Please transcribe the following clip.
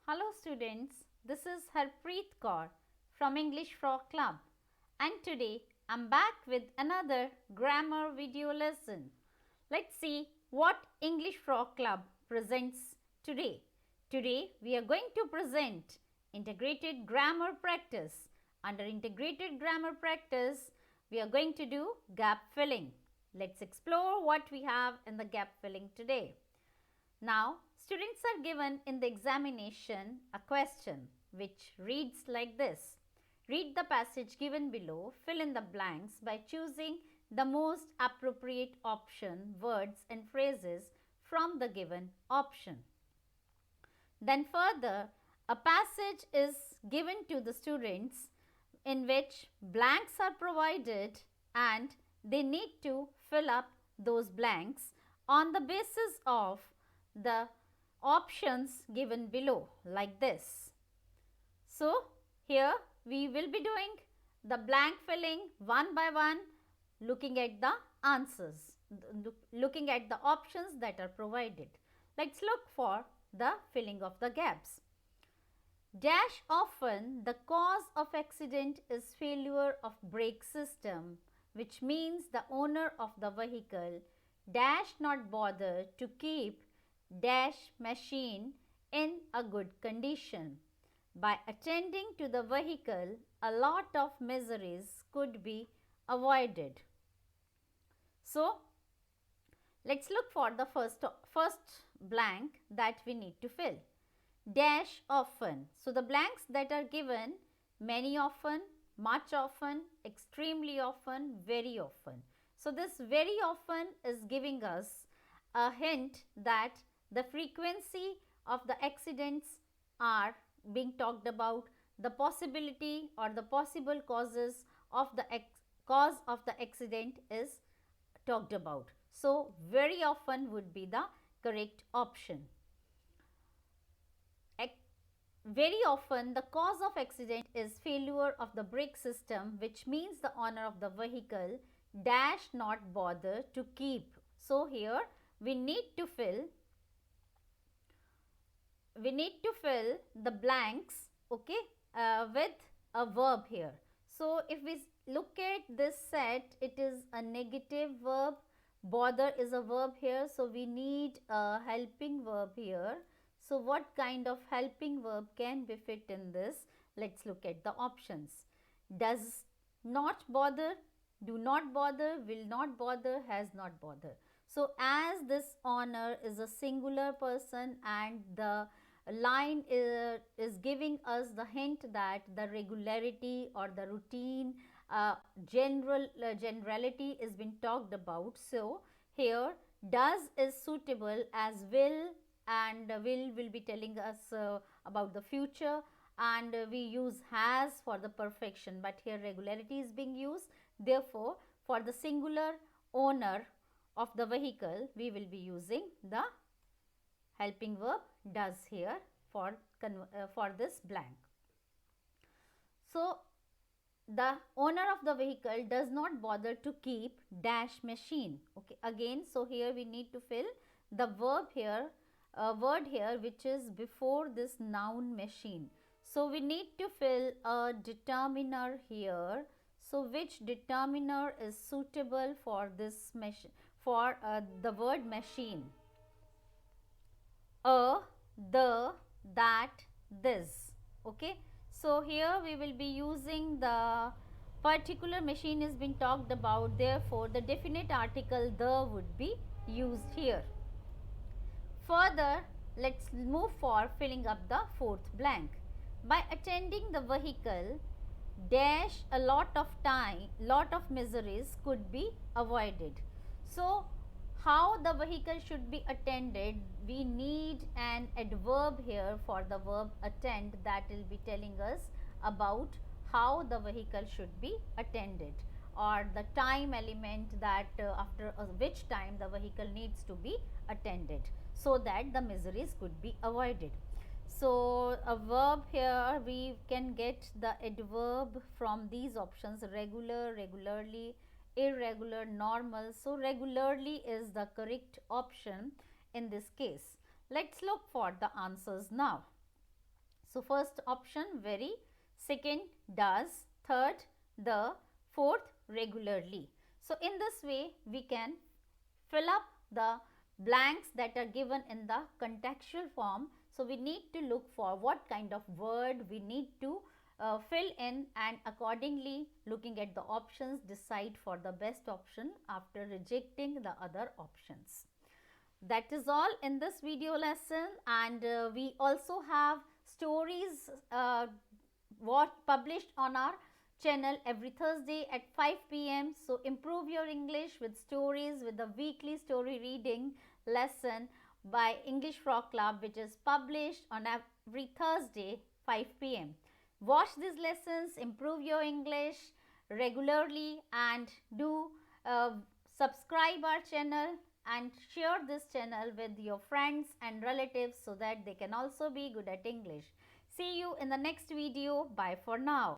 Hello students, this is Harpreet Kaur from English Frog Club and today I am back with another grammar video lesson. Let's see what English Frog Club presents today. Today we are going to present integrated grammar practice. Under integrated grammar practice we are going to do gap filling. Let's explore what we have in the gap filling today. Now, students are given in the examination a question which reads like this. Read the passage given below, fill in the blanks by choosing the most appropriate option, words and phrases from the given option. Then further, a passage is given to the students in which blanks are provided and they need to fill up those blanks on the basis of the options given below like this. So, here we will be doing the blank filling one by one, looking at the answers, looking at the options that are provided. Let's look for the filling of the gaps. Dash often the cause of accident is failure of brake system, which means the owner of the vehicle dash not bother to keep dash machine in a good condition. By attending to the vehicle, a lot of miseries could be avoided. So, let's look for the first blank that we need to fill. Dash often. So, the blanks that are given: many often, much often, extremely often, very often. So, this very often is giving us a hint that the frequency of the accidents are being talked about, the possibility or the possible causes of the cause of the accident is talked about. So, very often would be the correct option. Very often the cause of accident is failure of the brake system, which means the owner of the vehicle dash not bother to keep. So, here we need to fill the blanks, okay, with a verb here. So, if we look at this set, it is a negative verb, bother is a verb here. So, we need a helping verb here. So, what kind of helping verb can be fit in this? Let's look at the options. Does not bother, do not bother, will not bother, has not bother. So, as this owner is a singular person and the line is giving us the hint that the regularity or the routine, generality is being talked about. So, here does is suitable as will, and will be telling us about the future, and we use has for the perfection, but here regularity is being used. Therefore, for the singular owner of the vehicle, we will be using the helping verb does here for this blank. So, the owner of the vehicle does not bother to keep dash machine. Okay, again, so here we need to fill the verb here, word here which is before this noun machine. So, we need to fill a determiner here. So, which determiner is suitable for this machine, for the word machine? The, that, this. Okay. So, here we will be using the particular machine is being talked about. Therefore, the definite article the would be used here. Further, let's move for filling up the fourth blank. By attending the vehicle, dash a lot of time, lot of miseries could be avoided. So, how the vehicle should be attended, we need an adverb here for the verb attend that will be telling us about how the vehicle should be attended, or the time element that after which time the vehicle needs to be attended, so that the miseries could be avoided. So, a verb here we can get the adverb from these options: regular, regularly, irregular, normal. So, regularly is the correct option in this case. Let's look for the answers now. So first option very, second does, third the, fourth regularly. So in this way we can fill up the blanks that are given in the contextual form. So we need to look for what kind of word we need to fill in, and accordingly looking at the options decide for the best option after rejecting the other options. That is all in this video lesson, and we also have stories what published on our channel every Thursday at 5 p.m. So improve your English with stories, with the weekly story reading lesson by English Frog Club, which is published on every Thursday 5 p.m. Watch these lessons, improve your English regularly, and do subscribe our channel and share this channel with your friends and relatives so that they can also be good at English. See you in the next video. Bye for now.